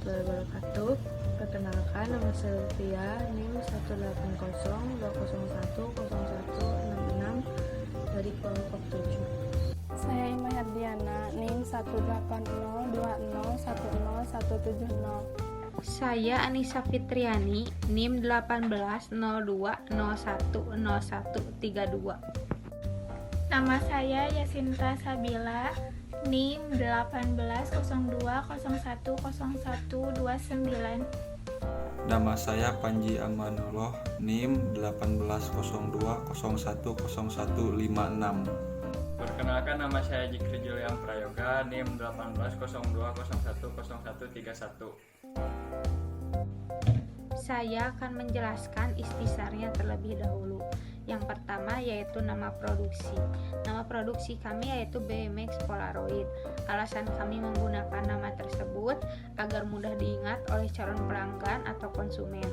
warahmatullahi wabarakatuh. Perkenalkan, nama saya Lutfia, NIM 18020010166 dari kelompok 7. Saya Ima Herdiana, NIM 18020101070. Saya Anissa Fitriani, NIM 1802010132. Nama saya Yasinta Sabila, NIM 1802010129. Nama saya Panji Amanullah, NIM 1802010156. Perkenalkan, nama saya Jikri Julian Prayoga, NIM 1802010131. Saya akan menjelaskan istisarnya terlebih dahulu. Yang pertama yaitu nama produksi. Nama produksi kami yaitu BMX Polaroid. Alasan kami menggunakan nama tersebut agar mudah diingat oleh calon pelanggan atau konsumen.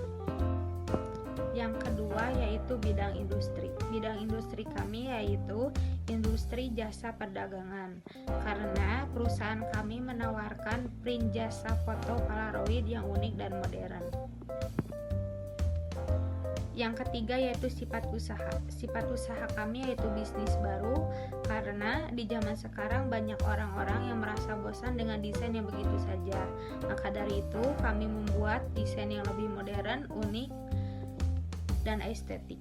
Yang kedua yaitu bidang industri. Bidang industri kami yaitu industri jasa perdagangan. Karena perusahaan kami menawarkan print jasa foto Polaroid yang unik dan modern. Yang ketiga yaitu sifat usaha. Sifat usaha kami yaitu bisnis baru, karena di zaman sekarang banyak orang-orang yang merasa bosan dengan desain yang begitu saja. Maka dari itu kami membuat desain yang lebih modern, unik, dan estetik.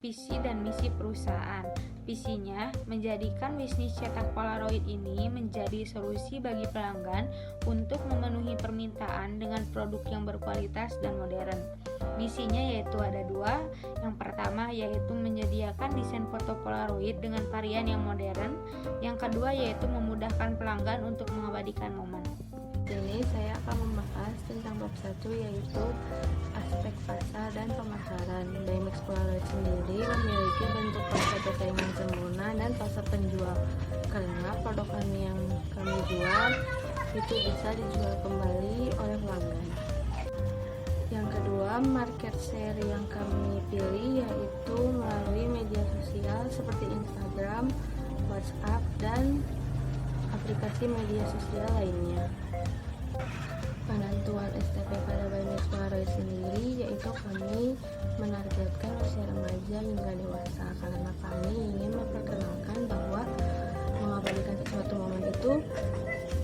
Visi dan misi perusahaan. Visinya menjadikan bisnis cetak Polaroid ini menjadi solusi bagi pelanggan untuk memenuhi permintaan dengan produk yang berkualitas dan modern. Misinya yaitu ada dua. Yang pertama yaitu menyediakan desain foto Polaroid dengan varian yang modern. Yang kedua yaitu memudahkan pelanggan untuk mengabadikan momen. Ini saya akan membahas tentang bab 1 yaitu aspek pasar dan pemasaran. BMX Polaroid sendiri memiliki bentuk pasar persaingan sempurna dan pasar penjual, karena produk kami yang kami jual itu bisa dijual kembali oleh pelanggan. Yang kedua, market share yang kami pilih yaitu melalui media sosial seperti Instagram, WhatsApp, dan aplikasi media sosial lainnya. Penentuan STP pada BMX Polaroid sendiri yaitu kami menargetkan usia remaja hingga dewasa, karena kami ingin memperkenalkan bahwa mengabadikan sesuatu momen itu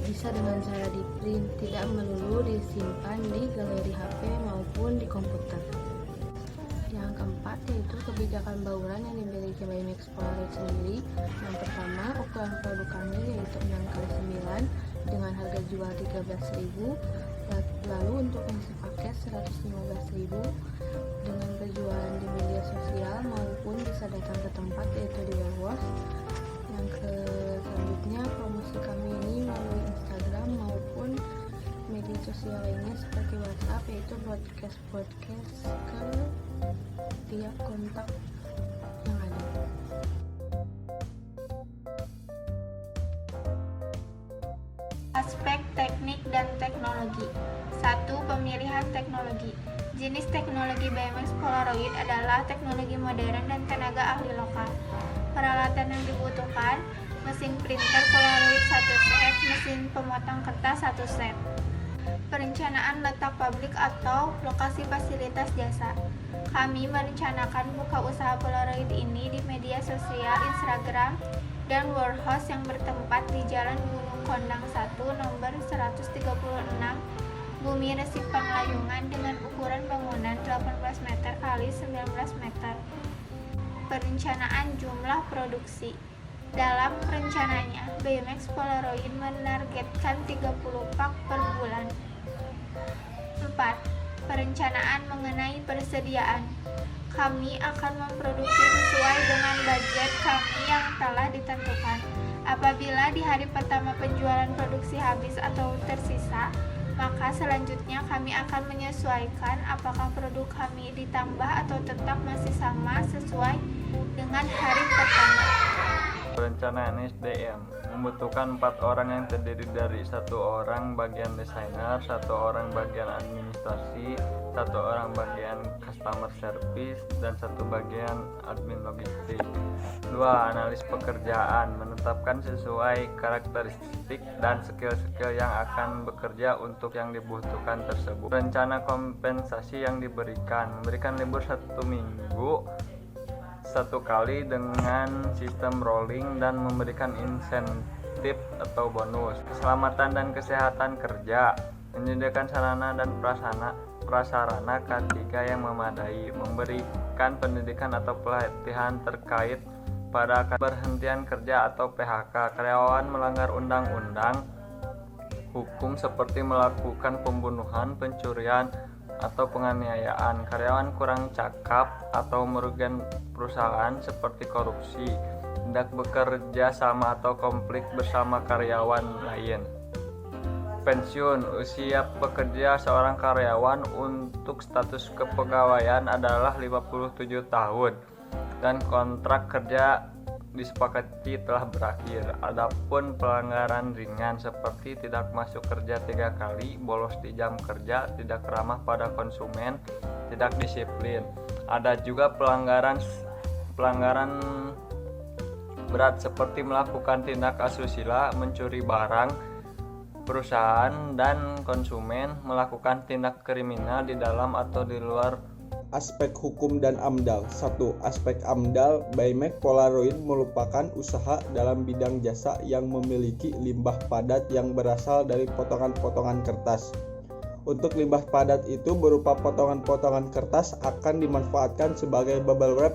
bisa dengan cara di print, tidak melulu disimpan di galeri HP maupun di komputer. Yang keempat yaitu kebijakan bauran yang dimiliki BMX Polaroid sendiri. Yang pertama, ukuran produk kami yaitu 6x9 dengan harga jual 13.000, lalu untuk mengisi paket 115.000 dengan berjualan di media sosial maupun bisa datang ke tempat yaitu di warehouse. Yang selanjutnya, promosi kami ini melalui Instagram maupun media sosial lainnya seperti WhatsApp, yaitu broadcast ke tiap kontak yang ada. Aspek teknik dan teknologi. 1. Pemilihan teknologi. Jenis teknologi BMX Polaroid adalah teknologi modern dan tenaga ahli lokal. Peralatan yang dibutuhkan: mesin printer Polaroid 1 set, mesin pemotong kertas 1 set. Perencanaan letak pabrik atau lokasi fasilitas jasa. Kami merencanakan buka usaha Polaroid ini di media sosial Instagram dan warehouse yang bertempat di Jalan Gunung Kondang 1 nomor 136 Bumi Resik Panglayungan dengan ukuran bangunan 18 meter x 19 meter. Perencanaan jumlah produksi. Dalam rencananya, BMX Polaroid menargetkan 30 pak per bulan. 4. Perencanaan mengenai persediaan. Kami akan memproduksi sesuai dengan budget kami yang telah ditentukan. Apabila di hari pertama penjualan produksi habis atau tersisa, maka selanjutnya kami akan menyesuaikan apakah produk kami ditambah atau tetap masih sama sesuai dengan hari pertama. perencanaan SDM membutuhkan 4 orang yang terdiri dari 1 orang bagian desainer, 1 orang bagian administrasi, 1 orang bagian customer service, dan 1 bagian admin logistik. 2. Analis pekerjaan menetapkan sesuai karakteristik dan skill-skill yang akan bekerja untuk yang dibutuhkan tersebut. Rencana kompensasi yang memberikan libur 1 minggu 1 kali dengan sistem rolling dan memberikan insentif atau bonus. Keselamatan dan kesehatan kerja menyediakan sarana dan prasarana K3 yang memadai, memberikan pendidikan atau pelatihan terkait pada berhentian kerja atau PHK. Karyawan melanggar undang-undang hukum seperti melakukan pembunuhan, pencurian, atau penganiayaan. Karyawan kurang cakap atau merugikan perusahaan seperti korupsi, tidak bekerja sama atau konflik bersama karyawan lain. Pensiun, usia pekerja seorang karyawan untuk status kepegawaian adalah 57 tahun dan kontrak kerja disepakati telah berakhir. Adapun pelanggaran ringan seperti tidak masuk kerja 3 kali, bolos di jam kerja, tidak ramah pada konsumen, tidak disiplin. Ada juga pelanggaran berat seperti melakukan tindak asusila, mencuri barang perusahaan dan konsumen, melakukan tindak kriminal di dalam atau di luar. Aspek hukum dan AMDAL. 1. Aspek AMDAL, Biomax Polaroid merupakan usaha dalam bidang jasa yang memiliki limbah padat yang berasal dari potongan-potongan kertas. Untuk limbah padat itu berupa potongan-potongan kertas akan dimanfaatkan sebagai bubble wrap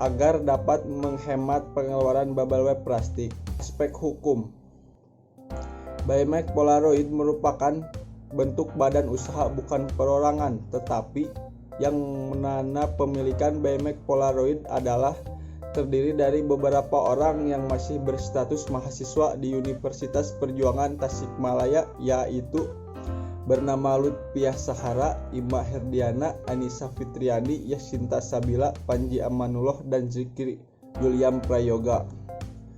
agar dapat menghemat pengeluaran bubble wrap plastik. Aspek hukum, Biomax Polaroid merupakan bentuk badan usaha bukan perorangan, tetapi yang menanam pemilikan Biomax Polaroid adalah terdiri dari beberapa orang yang masih berstatus mahasiswa di Universitas Perjuangan Tasikmalaya, yaitu bernama Lutfiah Sahara, Ima Herdiana, Anissa Fitriani, Yasinta Sabila, Panji Amanullah, dan Zikri Juliam Prayoga.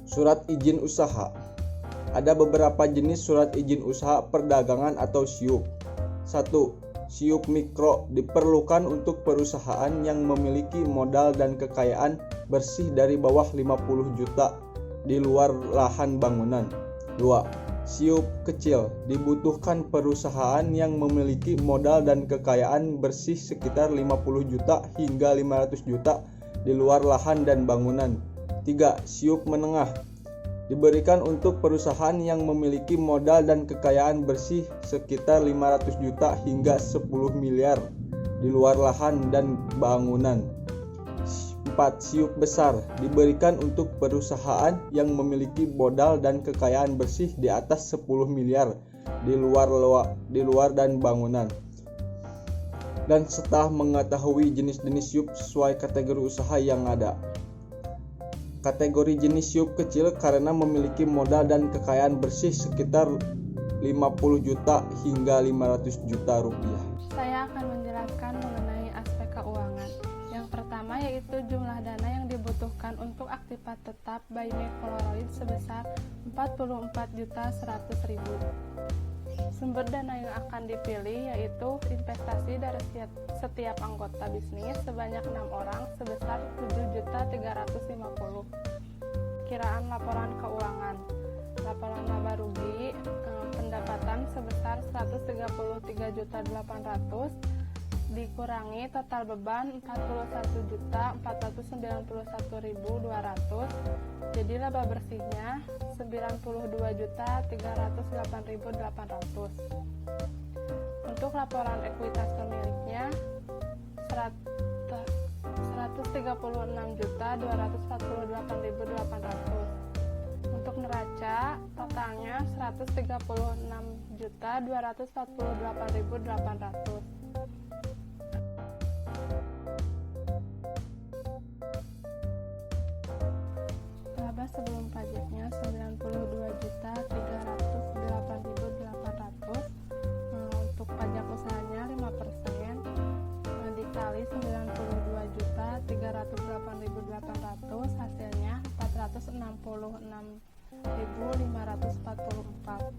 Surat izin usaha. Ada beberapa jenis surat izin usaha perdagangan atau SIUP. 1. SIUP mikro diperlukan untuk perusahaan yang memiliki modal dan kekayaan bersih dari bawah 50 juta di luar lahan bangunan. 2. SIUP kecil dibutuhkan perusahaan yang memiliki modal dan kekayaan bersih sekitar 50 juta hingga 500 juta di luar lahan dan bangunan. 3. SIUP menengah diberikan untuk perusahaan yang memiliki modal dan kekayaan bersih sekitar 500 juta hingga 10 miliar di luar lahan dan bangunan. 4. SIUP besar diberikan untuk perusahaan yang memiliki modal dan kekayaan bersih di atas 10 miliar di luar dan bangunan. Dan setelah mengetahui jenis-jenis SIUP sesuai kategori usaha yang ada. Kategori jenis SIUP kecil karena memiliki modal dan kekayaan bersih sekitar 50 juta hingga 500 juta rupiah. Saya akan menjelaskan mengenai aspek keuangan. Yang pertama yaitu jumlah dana yang dibutuhkan untuk aktivitas tetap Biomax Polaroid sebesar 44.100.000. Sumber dana yang akan dipilih yaitu investasi dari setiap anggota bisnis sebanyak 6 orang sebesar 7.350. Kiraan laporan keuangan. Laporan laba rugi pendapatan sebesar 133.800.000 dikurangi total beban 41.491.200, jadi laba bersihnya 92.308.800. Untuk laporan ekuitas pemiliknya 136.248.800. Untuk neraca totalnya 136.248.800. Laba sebelum pajaknya 92.308.800. Untuk pajak usahanya 5% dikali 92.308.800 hasilnya 460.000. 56.544.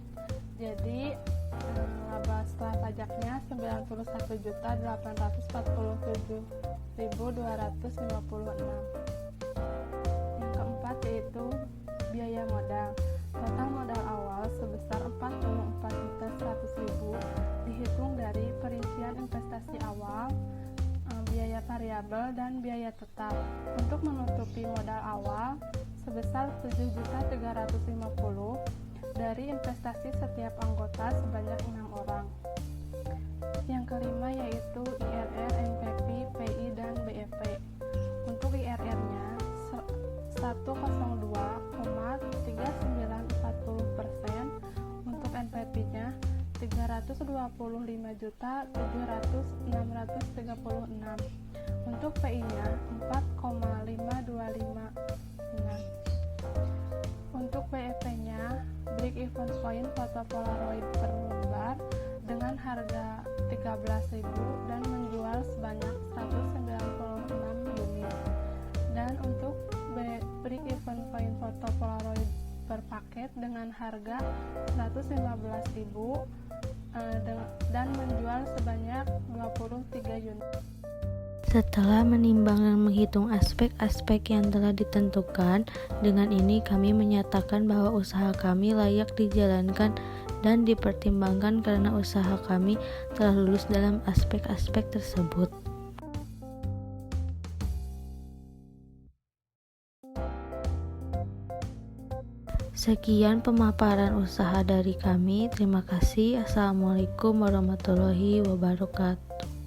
Jadi laba setelah pajaknya 91.847.256. Yang keempat yaitu biaya modal. Total modal awal sebesar 44.100.000 dihitung dari perincian investasi awal, biaya variabel dan biaya tetap. Untuk menutupi modal awal sebesar 7.350.000 dari investasi setiap anggota sebanyak 6 orang. Yang kelima yaitu IRR, NPP, PI, dan BEP. Untuk IRR-nya 102,3940%, untuk NPP-nya 325.700.636, untuk PI-nya 4,525. Untuk BEP-nya break even point foto Polaroid per lembar dengan harga 13.000 dan menjual sebanyak 196 unit. Dan untuk break even point foto Polaroid per paket dengan harga 115.000 dan menjual sebanyak 23 unit. Setelah menimbang dan menghitung aspek-aspek yang telah ditentukan, dengan ini kami menyatakan bahwa usaha kami layak dijalankan dan dipertimbangkan karena usaha kami telah lulus dalam aspek-aspek tersebut. Sekian pemaparan usaha dari kami. Terima kasih. Assalamualaikum warahmatullahi wabarakatuh.